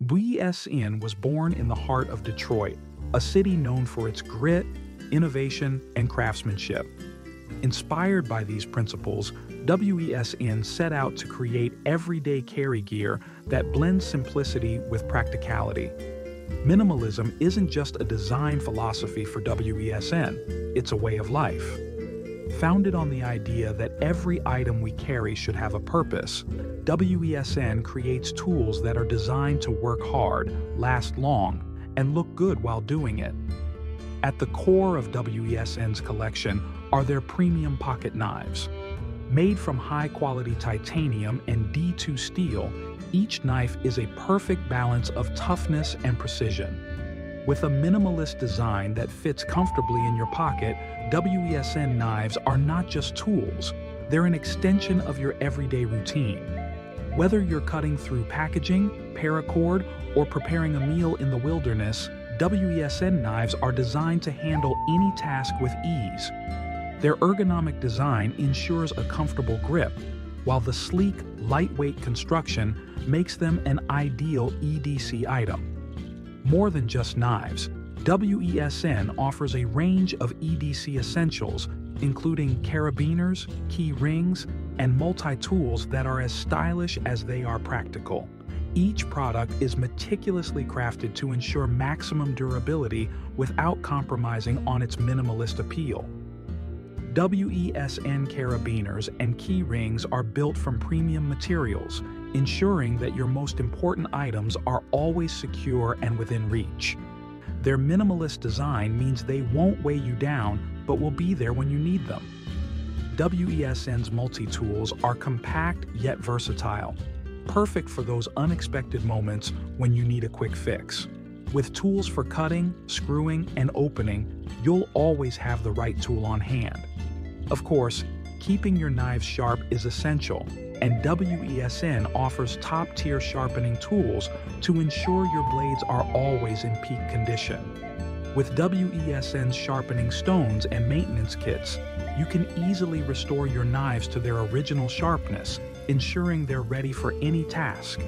WESN was born in the heart of Detroit, a city known for its grit, innovation, and craftsmanship. Inspired by these principles, WESN set out to create everyday carry gear that blends simplicity with practicality. Minimalism isn't just a design philosophy for WESN, it's a way of life. Founded on the idea that every item we carry should have a purpose, WESN creates tools that are designed to work hard, last long, and look good while doing it. At the core of WESN's collection are their premium pocket knives. Made from high-quality titanium and D2 steel, each knife is a perfect balance of toughness and precision. With a minimalist design that fits comfortably in your pocket, WESN knives are not just tools, they're an extension of your everyday routine. Whether you're cutting through packaging, paracord, or preparing a meal in the wilderness, WESN knives are designed to handle any task with ease. Their ergonomic design ensures a comfortable grip, while the sleek, lightweight construction makes them an ideal EDC item. More than just knives, WESN offers a range of EDC essentials, including carabiners, key rings, and multi-tools that are as stylish as they are practical. Each product is meticulously crafted to ensure maximum durability without compromising on its minimalist appeal. WESN carabiners and key rings are built from premium materials, ensuring that your most important items are always secure and within reach. Their minimalist design means they won't weigh you down, but will be there when you need them. WESN's multi-tools are compact yet versatile, perfect for those unexpected moments when you need a quick fix. With tools for cutting, screwing, and opening, you'll always have the right tool on hand. Of course, keeping your knives sharp is essential, and WESN offers top-tier sharpening tools to ensure your blades are always in peak condition. With WESN's sharpening stones and maintenance kits, you can easily restore your knives to their original sharpness, ensuring they're ready for any task.